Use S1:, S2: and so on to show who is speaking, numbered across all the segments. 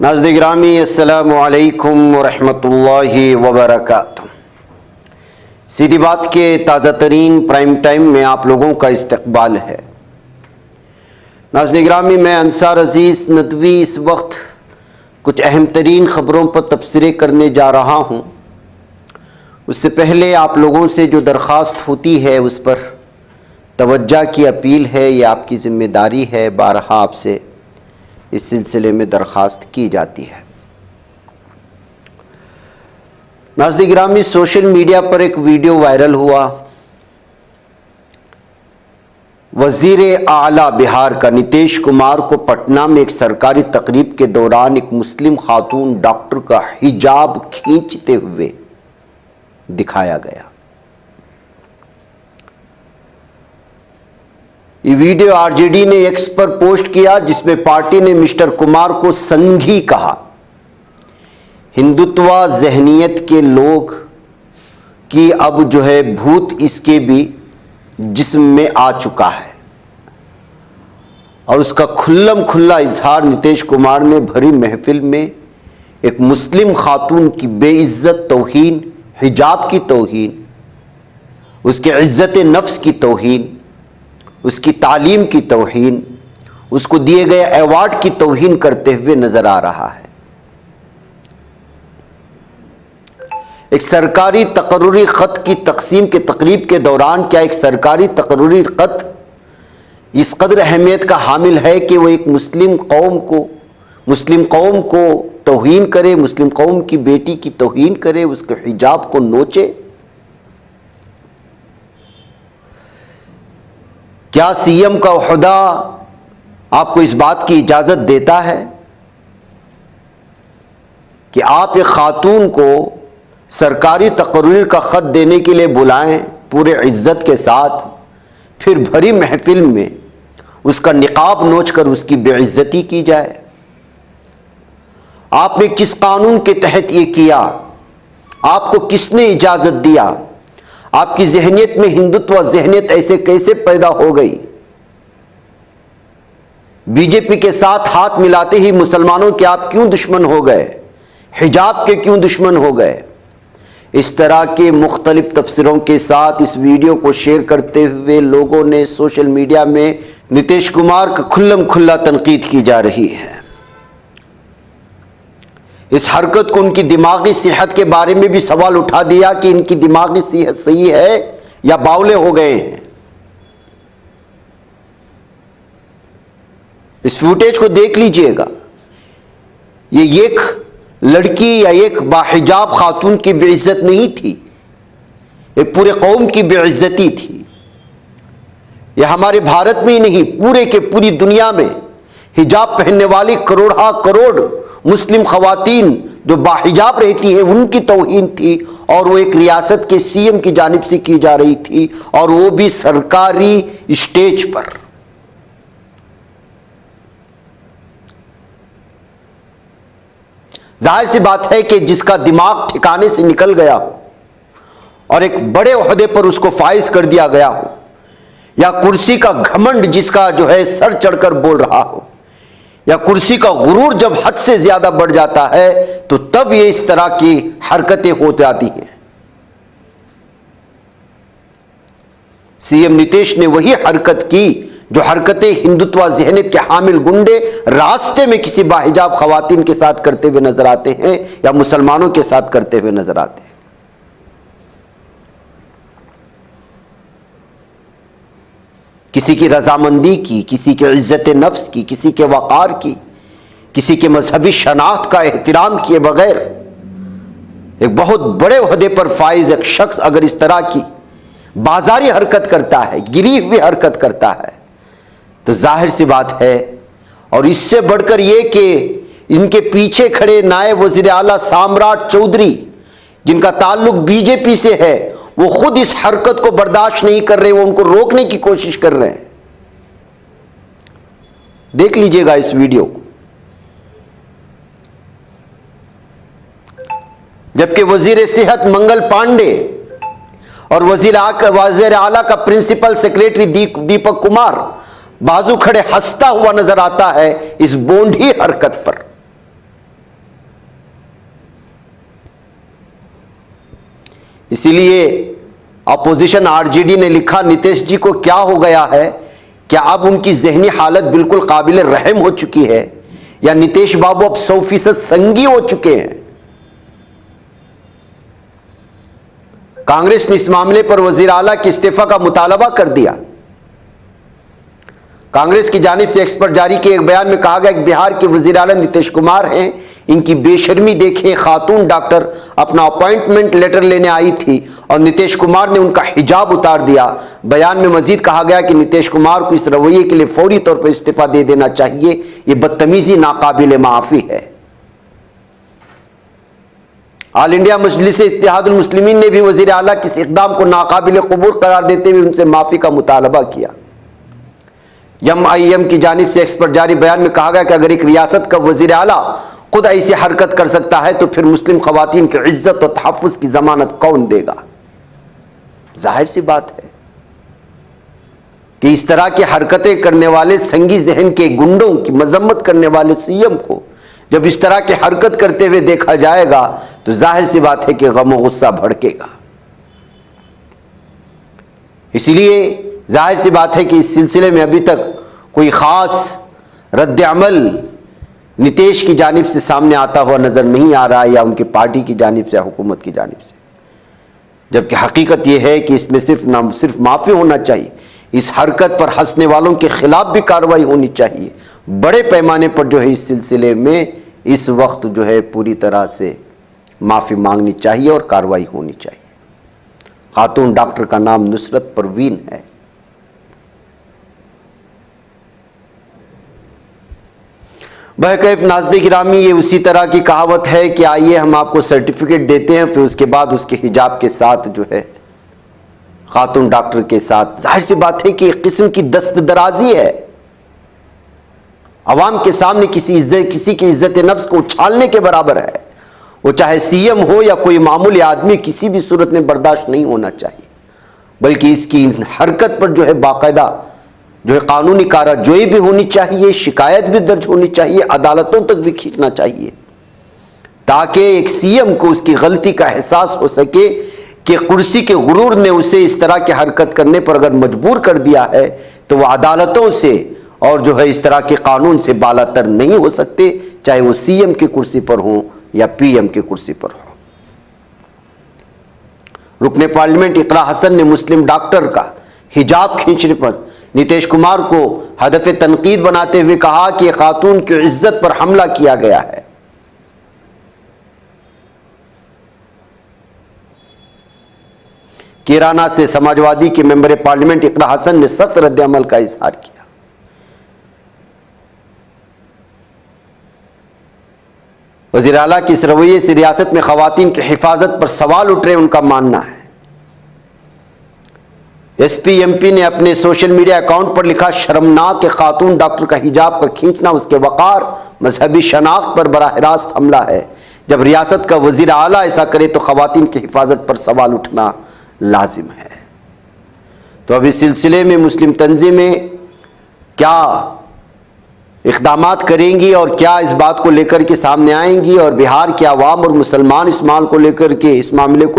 S1: नाज़रीन गिरामी अस्सलामु अलैकुम वरहमतुल्लाहि वबरकातुहू। सीधी बात के ताज़ा तरीन प्राइम टाइम में आप लोगों का इस्तकबाल है। नाज़रीन गिरामी, मैं अंसार अजीज़ नदवी इस वक्त कुछ अहम तरीन ख़बरों पर तबसरे करने जा रहा हूँ। उससे पहले आप लोगों से जो दरख्वास्त होती है उस पर तवज्जो की अपील है, ये आपकी ज़िम्मेदारी है। बारहा आपसे इस सिलसिले में दरख्वास्त की जाती है। नाज़रीन गिरामी, सोशल मीडिया पर एक वीडियो वायरल हुआ। वज़ीर आला बिहार का नीतीश कुमार को पटना में एक सरकारी तकरीब के दौरान एक मुस्लिम खातून डॉक्टर का हिजाब खींचते हुए दिखाया गया। ये वीडियो आरजेडी ने एक्स पर पोस्ट किया, जिसमें पार्टी ने मिस्टर कुमार को संघी कहा। हिंदुत्व ज़हनियत के लोग की अब जो है भूत इसके भी जिस्म में आ चुका है और उसका खुल्लम खुल्ला इजहार नीतीश कुमार ने भरी महफिल में एक मुस्लिम खातून की बेइज्जत तौहीन, हिजाब की तौहीन, उसके इज्जत नफ्स की तौहीन, उसकी तालीम की तौहीन, उसको दिए गए अवार्ड की तौहीन करते हुए नजर आ रहा है। एक सरकारी तकर्रुरी खत की तकसीम के तकरीब के दौरान क्या एक सरकारी तकर्रुरी खत इस कदर अहमियत का हामिल है कि वो एक मुस्लिम कौम को तौहीन करे, मुस्लिम कौम की बेटी की तौहीन करे, उसके हिजाब को नोचे? क्या सीएम का ओहदा आपको इस बात की इजाजत देता है कि आप एक खातून को सरकारी तकरीर का खत देने के लिए बुलाएं पूरे इज्जत के साथ, फिर भरी महफिल में उसका निकाब नोच कर उसकी बेइज्जती की जाए? आपने किस कानून के तहत ये किया? आपको किसने इजाजत दिया? आपकी ज़हनियत में हिंदुत्व ज़हनियत ऐसे कैसे पैदा हो गई? बीजेपी के साथ हाथ मिलाते ही मुसलमानों के आप क्यों दुश्मन हो गए? हिजाब के क्यों दुश्मन हो गए? इस तरह के मुख्तलिफ तफसीरों के साथ इस वीडियो को शेयर करते हुए लोगों ने सोशल मीडिया में नीतीश कुमार का खुल्लम खुल्ला तनकीद की जा रही है। इस हरकत को उनकी दिमागी सेहत के बारे में भी सवाल उठा दिया कि इनकी दिमागी सेहत सही है या बावले हो गए हैं। इस फुटेज को देख लीजिएगा। ये एक लड़की या एक बाहिजाब खातून की बेइज्जत नहीं थी, एक पूरे कौम की बेइज्जती थी। यह हमारे भारत में ही नहीं, पूरे के पूरी दुनिया में हिजाब पहनने वाली करोड़ा करोड़ मुस्लिम खवातीन जो बाहिजाब रहती है उनकी तौहीन थी, और वो एक रियासत के सीएम की जानिब से की जा रही थी, और वो भी सरकारी स्टेज पर। जाहिर सी बात है कि जिसका दिमाग ठिकाने से निकल गया हो और एक बड़े ओहदे पर उसको फाइज कर दिया गया हो, या कुर्सी का घमंड जिसका जो है सर चढ़कर बोल रहा हो, या कुर्सी का गुरूर जब हद से ज्यादा बढ़ जाता है तो तब ये इस तरह की हरकतें हो जाती हैं। सीएम नीतीश ने वही हरकत की जो हरकतें हिंदुत्व ज़हनियत के हामिल गुंडे रास्ते में किसी बाहिजाब खवातीन के साथ करते हुए नजर आते हैं या मुसलमानों के साथ करते हुए नजर आते हैं। किसी की रजामंदी की, किसी के इज्जत नफ्स की, किसी के वक़ार की, किसी के मजहबी शनाख्त का एहतराम किए बगैर एक बहुत बड़े ओहदे पर फाइज एक शख्स अगर इस तरह की बाजारी हरकत करता है, गिरी हुई हरकत करता है, तो जाहिर सी बात है। और इससे बढ़कर यह कि इनके पीछे खड़े नायब वज़ीर आला सम्राट चौधरी, जिनका ताल्लुक बीजेपी से है, वो खुद इस हरकत को बर्दाश्त नहीं कर रहे, वो उनको रोकने की कोशिश कर रहे हैं। देख लीजिएगा इस वीडियो को। जबकि वजीर सेहत मंगल पांडे और वजीर आला का प्रिंसिपल सेक्रेटरी दीपक कुमार बाजू खड़े हंसता हुआ नजर आता है इस बोंढी हरकत पर। इसीलिए अपोजिशन आरजेडी ने लिखा, नीतीश जी को क्या हो गया है? क्या अब उनकी जहनी हालत बिल्कुल काबिल रहम हो चुकी है, या नीतीश बाबू अब 100% संगी हो चुके हैं? कांग्रेस ने इस मामले पर वजीर आला के इस्तीफा का मुतालबा कर दिया। कांग्रेस की जानिब से एक्सपर्ट जारी किए एक बयान में कहा गया कि बिहार के वजीर आला नीतीश कुमार हैं, इनकी बेशर्मी देखें, खातून डॉक्टर अपना अपॉइंटमेंट लेटर लेने आई थी और नीतीश कुमार ने उनका हिजाब उतार दिया। बयान में मजीद कहा गया कि नीतीश कुमार को इस रवैये के लिए फौरी तौर पर इस्तीफा दे देना चाहिए, ये बदतमीजी नाकाबिल माफी है। ऑल इंडिया मजलिस इत्तेहादुल मुस्लिमीन ने भी वजीर आला के इस इक़दाम को नाकाबिल कबूल करार देते हुए उनसे माफी का मुतालबा किया। MIM की जानिब से एक्सपर्ट जारी बयान में कहा गया कि अगर एक रियासत का वजीर आला खुद ऐसी हरकत कर सकता है तो फिर मुस्लिम खवातीन की इज्जत और तहफ़्फ़ुज़ की जमानत कौन देगा? जाहिर सी बात है कि इस तरह की हरकतें करने वाले संगी जहन के गुंडों की मजम्मत करने वाले CM को जब इस तरह की हरकत करते हुए देखा जाएगा तो जाहिर सी बात है कि गम और गुस्सा भड़केगा। इसलिए जाहिर सी बात है कि इस सिलसिले में अभी तक कोई ख़ास रद्द अमल नीतीश की जानिब से सामने आता हुआ नज़र नहीं आ रहा है, या उनकी पार्टी की जानिब से, हुकूमत की जानिब से। जबकि हकीकत यह है कि इसमें सिर्फ माफ़ी होना चाहिए, इस हरकत पर हंसने वालों के खिलाफ भी कार्रवाई होनी चाहिए। बड़े पैमाने पर जो है इस सिलसिले में इस वक्त जो है पूरी तरह से माफ़ी मांगनी चाहिए और कार्रवाई होनी चाहिए। खातून डॉक्टर का नाम नुसरत परवीन है। बहकैफ नाज़रीन गिरामी, ये उसी तरह की कहावत है कि आइए हम आपको सर्टिफिकेट देते हैं, फिर उसके बाद उसके हिजाब के साथ जो है खातून डॉक्टर के साथ, जाहिर सी बात है कि एक किस्म की दस्तदराजी है। अवाम के सामने किसी की इज्जत नफ्स को उछालने के बराबर है। वो चाहे CM हो या कोई मामूली आदमी, किसी भी सूरत में बर्दाश्त नहीं होना चाहिए। बल्कि इसकी हरकत पर जो है बाकायदा जो है कानूनी कार्रवाई भी होनी चाहिए, शिकायत भी दर्ज होनी चाहिए, अदालतों तक भी खींचना चाहिए, ताकि एक CM को उसकी गलती का एहसास हो सके कि कुर्सी के गुरूर ने उसे इस तरह की हरकत करने पर अगर मजबूर कर दिया है तो वह अदालतों से और जो है इस तरह के कानून से बालातर नहीं हो सकते, चाहे वो CM की कुर्सी पर हो या PM की कुर्सी पर हो। रुकने पार्लियामेंट इकरा हसन ने मुस्लिम डॉक्टर का हिजाब खींचने पर नीतीश कुमार को हदफ तनकीद बनाते हुए कहा कि खातून की इज्जत पर हमला किया गया है। किराना से समाजवादी के मेंबर पार्लियामेंट इकरा हसन ने सख्त रद्द अमल का इजहार किया। वज़ीर आला के इस रवैये से रियासत में खवातीन की हिफाजत पर सवाल उठ रहे, उनका मानना है। SP MP ने अपने सोशल मीडिया अकाउंट पर लिखा, शर्मनाक के खातून डॉक्टर का हिजाब का खींचना उसके वक़ार, मजहबी शनाख्त पर बराह रास्त हमला है। जब रियासत का वज़ीर आला ऐसा करे तो खवातीन की हिफाजत पर सवाल उठना लाजिम है। तो अब इस सिलसिले में मुस्लिम तंजीमें क्या इक़दामात करेंगी और क्या इस बात को लेकर के सामने आएंगी, और बिहार के अवाम और मुसलमान इस मामले को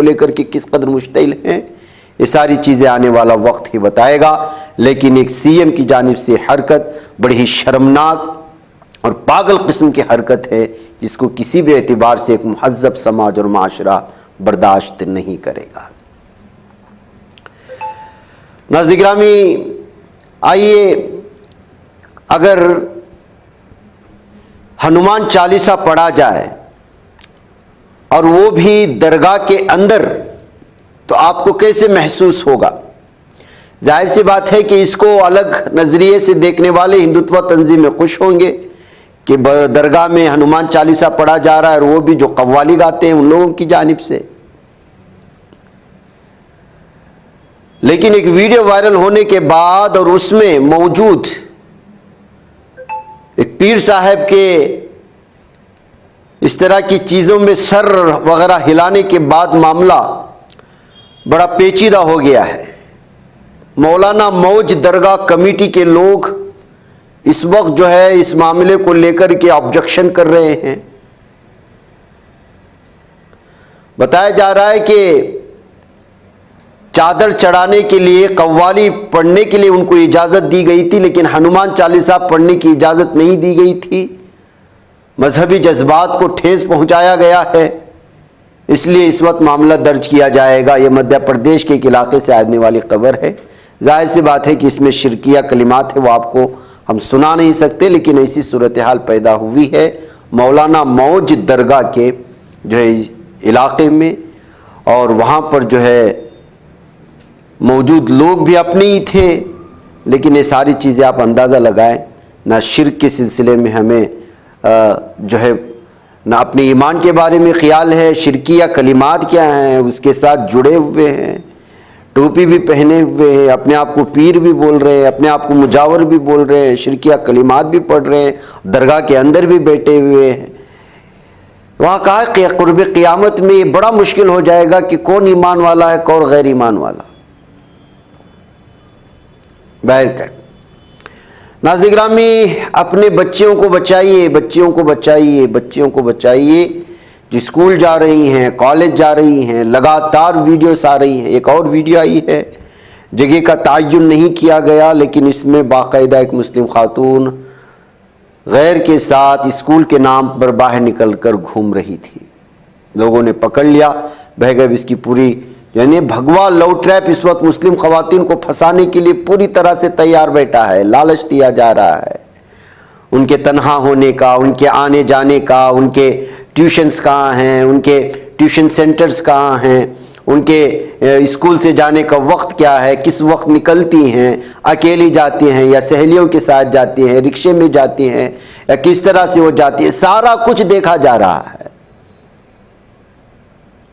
S1: लेकर के किस कदर मुश्तिल हैं, ये सारी चीज़ें आने वाला वक्त ही बताएगा। लेकिन एक CM की जानिब से हरकत बड़ी ही शर्मनाक और पागल किस्म की हरकत है, जिसको किसी भी एतबार से एक मुहज़्ज़ब समाज और माशरा बर्दाश्त नहीं करेगा। नाज़रीन गिरामी, आइए अगर हनुमान चालीसा पढ़ा जाए और वो भी दरगाह के अंदर, तो आपको कैसे महसूस होगा? जाहिर सी बात है कि इसको अलग नज़रिए से देखने वाले हिंदुत्व तंजीमें खुश होंगे कि दरगाह में हनुमान चालीसा पढ़ा जा रहा है, और वो भी जो कव्वाली गाते हैं उन लोगों की जानिब से। लेकिन एक वीडियो वायरल होने के बाद और उसमें मौजूद एक पीर साहब के इस तरह की चीज़ों में सर वगैरह हिलाने के बाद मामला बड़ा पेचीदा हो गया है। मौलाना मौज दरगाह कमेटी के लोग इस वक्त जो है इस मामले को लेकर के ऑब्जेक्शन कर रहे हैं। बताया जा रहा है कि चादर चढ़ाने के लिए, कव्वाली पढ़ने के लिए उनको इजाज़त दी गई थी, लेकिन हनुमान चालीसा पढ़ने की इजाज़त नहीं दी गई थी। मजहबी जज्बात को ठेस पहुंचाया गया है, इसलिए इस वक्त मामला दर्ज किया जाएगा। ये मध्य प्रदेश के एक इलाके से आने वाली खबर है। जाहिर सी बात है कि इसमें शिरकिया कलिमात है, वो आपको हम सुना नहीं सकते, लेकिन ऐसी सूरत हाल पैदा हुई है मौलाना मौज दरगाह के जो है इलाके में, और वहाँ पर जो है मौजूद लोग भी अपने ही थे। लेकिन ये सारी चीज़ें आप अंदाज़ा लगाएं, ना शिर्क के सिलसिले में हमें जो है ना अपने ईमान के बारे में ख्याल है, शिरकिया कलिमात क्या हैं उसके साथ जुड़े हुए हैं, टोपी भी पहने हुए हैं, अपने आप को पीर भी बोल रहे हैं, अपने आप को मुजावर भी बोल रहे हैं, शिरकिया कलिमात भी पढ़ रहे हैं, दरगाह के अंदर भी बैठे हुए हैं। वहाँ कहा कि क़ुर्ब क़ियामत में ये बड़ा मुश्किल हो जाएगा कि कौन ईमान वाला है कौन गैर ईमान वाला। बाहर कर नाज़रीन गिरामी, अपने बच्चियों को बचाइए, बच्चियों को बचाइए, बच्चियों को बचाइए जो स्कूल जा रही हैं, कॉलेज जा रही हैं। लगातार वीडियोस आ रही हैं। एक और वीडियो आई है, जगह का तायुन नहीं किया गया, लेकिन इसमें बाकायदा एक मुस्लिम खातून गैर के साथ स्कूल के नाम पर बाहर निकल कर घूम रही थी। लोगों ने पकड़ लिया, बहगैब इसकी पूरी यानी भगवा लव ट्रैप इस वक्त मुस्लिम खवातीन को फंसाने के लिए पूरी तरह से तैयार बैठा है। लालच दिया जा रहा है उनके तन्हा होने का, उनके आने जाने का, उनके ट्यूशन्स कहाँ हैं, उनके ट्यूशन सेंटर्स कहाँ हैं, उनके स्कूल से जाने का वक्त क्या है, किस वक्त निकलती हैं, अकेली जाती हैं या सहेलियों के साथ जाती हैं, रिक्शे में जाती हैं या किस तरह से वो जाती है, सारा कुछ देखा जा रहा है।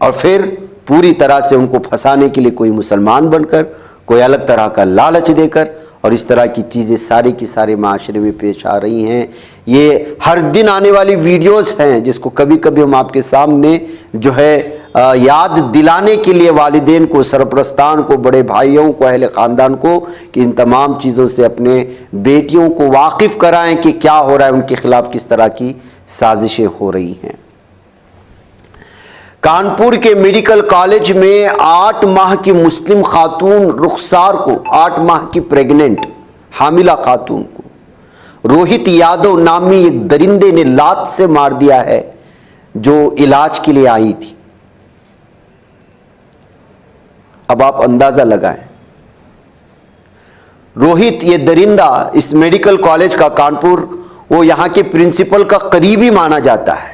S1: और फिर पूरी तरह से उनको फंसाने के लिए कोई मुसलमान बनकर, कोई अलग तरह का लालच देकर, और इस तरह की चीज़ें सारी की सारे माशरे में पेश आ रही हैं। ये हर दिन आने वाली वीडियोस हैं जिसको कभी कभी हम आपके सामने जो है याद दिलाने के लिए वालिदैन को, सरपरस्तान को, बड़े भाइयों को, अहले ख़ानदान को कि इन तमाम चीज़ों से अपने बेटियों को वाकिफ़ कराएं कि क्या हो रहा है, उनके खिलाफ किस तरह की साजिशें हो रही हैं। कानपुर के मेडिकल कॉलेज में 8 माह की मुस्लिम खातून रुखसार को, 8 माह की प्रेग्नेंट हामिला खातून को रोहित यादव नामी एक दरिंदे ने लात से मार दिया है जो इलाज के लिए आई थी। अब आप अंदाजा लगाएं, रोहित ये दरिंदा इस मेडिकल कॉलेज का, कानपुर, वो यहां के प्रिंसिपल का करीबी माना जाता है।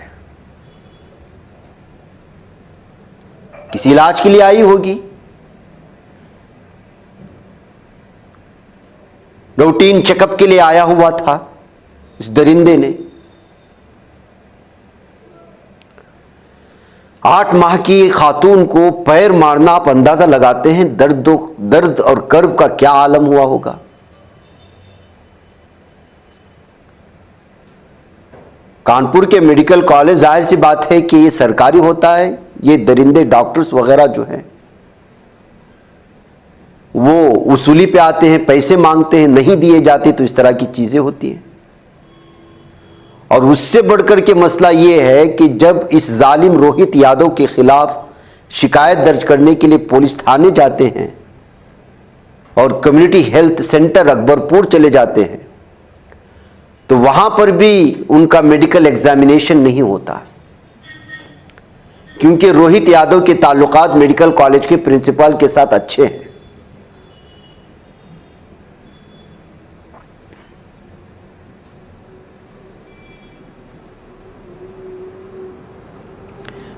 S1: किसी इलाज के लिए आई होगी, रूटीन चेकअप के लिए आया हुआ था इस दरिंदे ने। 8 माह की खातून को पैर मारना, आप अंदाजा लगाते हैं दर्द और कर्ब का क्या आलम हुआ होगा। कानपुर के मेडिकल कॉलेज, जाहिर सी बात है कि ये सरकारी होता है। ये दरिंदे डॉक्टर्स वगैरह जो हैं वो वसूली पे आते हैं, पैसे मांगते हैं, नहीं दिए जाते तो इस तरह की चीजें होती हैं। और उससे बढ़कर के मसला ये है कि जब इस जालिम रोहित यादव के खिलाफ शिकायत दर्ज करने के लिए पुलिस थाने जाते हैं और कम्युनिटी हेल्थ सेंटर अकबरपुर चले जाते हैं तो वहां पर भी उनका मेडिकल एग्जामिनेशन नहीं होता, क्योंकि रोहित यादव के ताल्लुकात मेडिकल कॉलेज के प्रिंसिपल के साथ अच्छे हैं।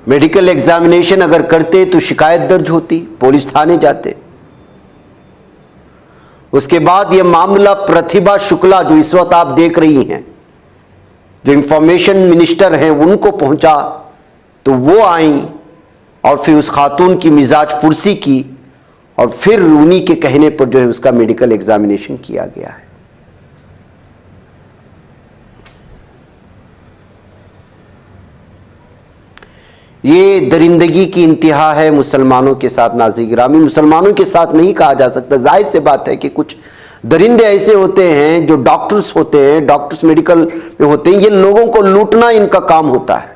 S1: मेडिकल एग्जामिनेशन अगर करते तो शिकायत दर्ज होती, पुलिस थाने जाते। उसके बाद यह मामला प्रतिभा शुक्ला, जो इस वक्त आप देख रही हैं, जो इंफॉर्मेशन मिनिस्टर हैं, उनको पहुंचा तो वो आई और फिर उस खातून की मिजाज पुरसी की और फिर उन्हीं के कहने पर जो है उसका मेडिकल एग्जामिनेशन किया गया है। ये दरिंदगी की इंतहा है मुसलमानों के साथ। नाज़रीन गिरामी, मुसलमानों के साथ नहीं कहा जा सकता। जाहिर से बात है कि कुछ दरिंदे ऐसे होते हैं जो डॉक्टर्स होते हैं, डॉक्टर्स मेडिकल में होते हैं, ये लोगों को लूटना इनका काम होता है।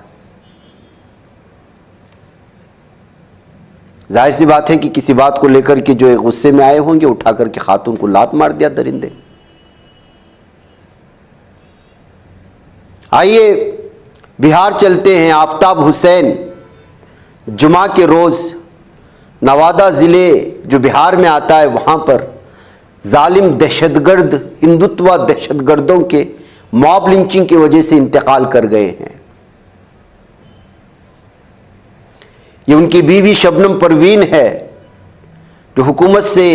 S1: जाहिर सी बात है कि किसी बात को लेकर के जो गुस्से में आए होंगे, उठा करके खातून को लात मार दिया दरिंदे। आइए बिहार चलते हैं। आफ्ताब हुसैन जुमा के रोज नवादा ज़िले जो बिहार में आता है, वहाँ पर जालिम दहशतगर्द हिंदुत्व दहशतगर्दों के मॉब लिंचिंग की वजह से इंतकाल कर गए हैं। ये उनकी बीवी शबनम परवीन है जो हुकूमत से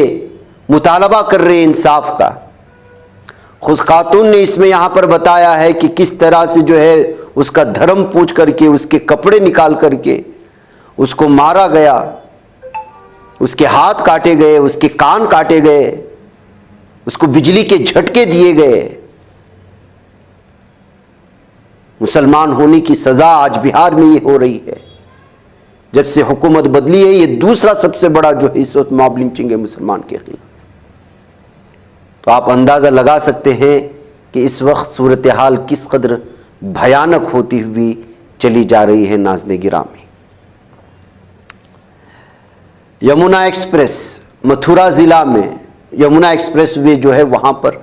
S1: मुतालबा कर रहे हैं इंसाफ का। खुद खातून ने इसमें यहाँ पर बताया है कि किस तरह से जो है उसका धर्म पूछ करके, उसके कपड़े निकाल करके उसको मारा गया, उसके हाथ काटे गए, उसके कान काटे गए, उसको बिजली के झटके दिए गए। मुसलमान होने की सजा आज बिहार में ये हो रही है। जब से हुकूमत बदली है, ये दूसरा सबसे बड़ा जो है इस वक्त मॉब लिंचिंग है मुसलमान के खिलाफ। तो आप अंदाजा लगा सकते हैं कि इस वक्त सूरत हाल किस कदर भयानक होती हुई चली जा रही है। नाज़िन गिरामी, यमुना एक्सप्रेस मथुरा ज़िला में यमुना एक्सप्रेस वे जो है वहाँ पर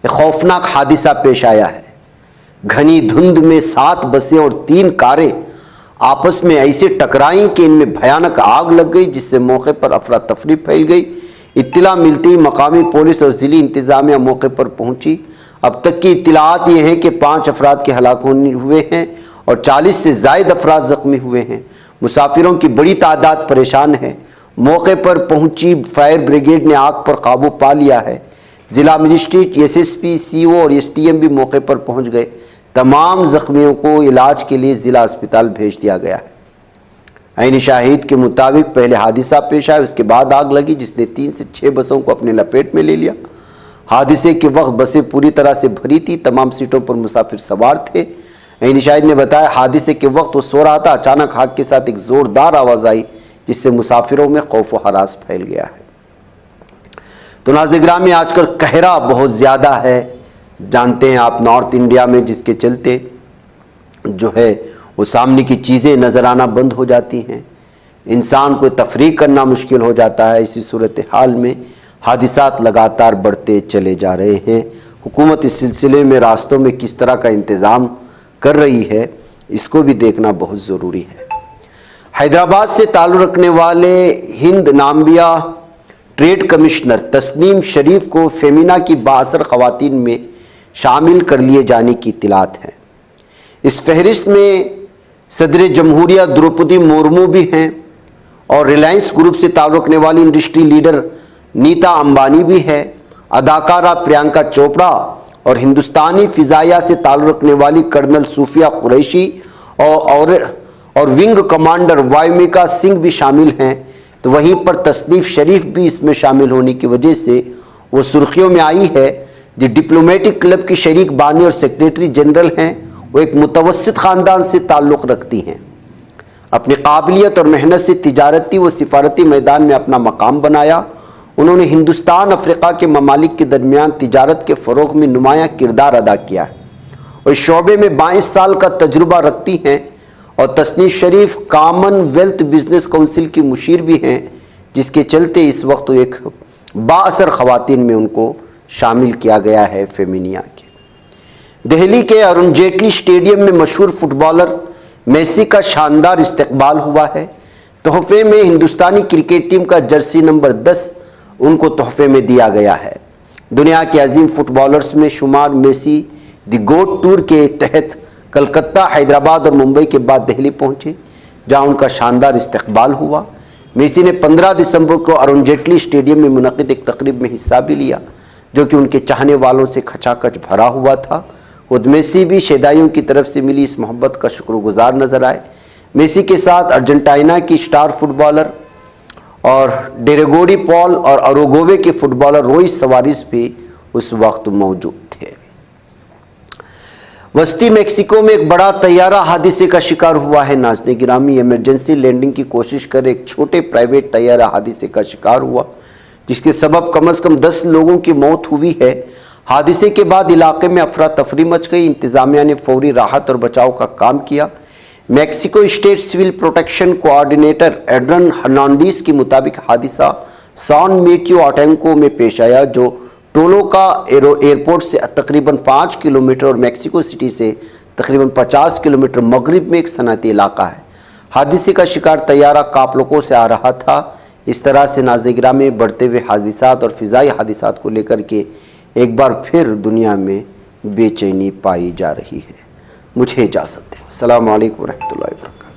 S1: एक खौफनाक हादिसा पेश आया है। घनी धुंध में 7 बसें और 3 कारें आपस में ऐसे टकराई कि इनमें भयानक आग लग गई, जिससे मौके पर अफरा तफरी फैल गई। इत्तला मिलते ही मकामी पुलिस और ज़िली इंतज़ामिया मौके पर पहुंची। अब तक की इत्तलात ये हैं कि 5 अफराद के हलाक हुए हैं और 40 से ज़ायद अफराद ज़ख्मी हुए हैं। मुसाफिरों की बड़ी तादाद परेशान है। मौके पर पहुंची फायर ब्रिगेड ने आग पर काबू पा लिया है। ज़िला मजिस्ट्रेट, एसएसपी, सीओ और एसटीएम भी मौके पर पहुंच गए। तमाम जख्मियों को इलाज के लिए ज़िला अस्पताल भेज दिया गया है। ऐनी शाहिद के मुताबिक पहले हादिसा पेश आया, उसके बाद आग लगी जिसने 3 से 6 बसों को अपने लपेट में ले लिया। हादिसे के वक्त बसें पूरी तरह से भरी थी, तमाम सीटों पर मुसाफिर सवार थे। ऐनी शाहिद ने बताया, हादिसे के वक्त वो सो रहा था, अचानक आग के साथ एक ज़ोरदार आवाज़ आई जिससे मुसाफिरों में खौफ व हरास फैल गया है। तो नाज़िन गिरामी, आजकल कहरा बहुत ज़्यादा है, जानते हैं आप, नॉर्थ इंडिया में, जिसके चलते जो है वो सामने की चीज़ें नज़र आना बंद हो जाती हैं। इंसान को तफरीक करना मुश्किल हो जाता है। इसी सूरत हाल में हादिसात लगातार बढ़ते चले जा रहे हैं। हुकूमत इस सिलसिले में रास्तों में किस तरह का इंतज़ाम कर रही है, इसको भी देखना बहुत ज़रूरी है। हैदराबाद से ताल्लुक़ रखने वाले Hind Namibia trade commissioner Tasneem Sharif को फेमिना की बाअसर ख़वातीन में शामिल कर लिए जाने की इत्तलात है। इस फहरिस्त में सदर जमहूरिया द्रौपदी मुर्मू भी हैं और रिलायंस ग्रुप से ताल्लुक़ रखने वाली इंडस्ट्री लीडर नीता अंबानी भी है। अदाकारा प्रियंका चोपड़ा और हिंदुस्तानी फ़िज़ाइया से ताल्लुक़ रखने वाली कर्नल सूफिया कुरैशी और विंग कमांडर वायुमिका सिंह भी शामिल हैं। तो वहीं पर तस्नीफ शरीफ भी इसमें शामिल होने की वजह से वो सुर्खियों में आई है। जो डिप्लोमेटिक क्लब की शरीक बानी और सेक्रेटरी जनरल हैं, वो एक मुतवस्सित ख़ानदान से ताल्लुक़ रखती हैं। अपनी काबिलियत और मेहनत से तिजारती व सिफारती मैदान में अपना मकाम बनाया। उन्होंने हिंदुस्तान अफ्रीका के ममालिक के दरमियान तिजारत के फ़रोग़ में नुमायाँ किरदार अदा किया है और इस शोबे में 22 साल का तजुर्बा रखती हैं। और तस्नीफ शरीफ कॉमनवेल्थ बिजनेस काउंसिल की मुशीर भी हैं, जिसके चलते इस वक्त एक बाअसर ख़वातीन में उनको शामिल किया गया है फेमिनिया के। दिल्ली के अरुण जेटली स्टेडियम में मशहूर फुटबॉलर मेसी का शानदार इस्तकबाल हुआ है। तोहफे में हिंदुस्तानी क्रिकेट टीम का जर्सी नंबर 10 उनको तोहफे में दिया गया है। दुनिया के अजीम फुटबॉलर्स में शुमार मेसी द गोट टूर के तहत कलकत्ता, हैदराबाद और मुंबई के बाद दिल्ली पहुंचे, जहां उनका शानदार इस्तकबाल हुआ। मेसी ने 15 दिसंबर को अरुण जेटली स्टेडियम में मुनक़िद एक तकरीब में हिस्सा भी लिया, जो कि उनके चाहने वालों से खचाखच भरा हुआ था। खुद मेसी भी शेदाइयों की तरफ से मिली इस मोहब्बत का शुक्रगुजार नजर आए। मेसी के साथ अर्जेंटीना की स्टार फुटबॉलर और डेरेगोडी पॉल और अरोगोवे के फुटबॉलर रोइस सवारिस भी उस वक्त मौजूद थे। वस्ती मेक्सिको में एक बड़ा तैयारा हादसे का शिकार हुआ है। नाज़िन गिरामी, इमरजेंसी लैंडिंग की कोशिश कर एक छोटे प्राइवेट तैयारा हादसे का शिकार हुआ, जिसके सबब कम से कम 10 लोगों की मौत हुई है। हादसे के बाद इलाके में अफरा तफरी मच गई। इंतज़ामिया ने फौरी राहत और बचाव का काम किया। Mexico state civil protection coordinator Adrian Hernandez के मुताबिक हादसा सैन मैथ्यू ऑटेंको में पेश आया, जो टोलोका एयरपोर्ट से तकरीबन 5 किलोमीटर और मैक्सिको सिटी से तकरीबन 50 किलोमीटर मगरिब में एक सनअती इलाका है। हादसे का शिकार तैयारा कापलोको से आ रहा था। इस तरह से नाज़-ए-गिराम में बढ़ते हुए हादिसात और फ़िज़ाई हादिसात को लेकर के एक बार फिर दुनिया में बेचैनी पाई जा रही है। मुझे इजाज़त दें। अस्सलामु अलैकुम व रहमतुल्लाहि व बरकातहू।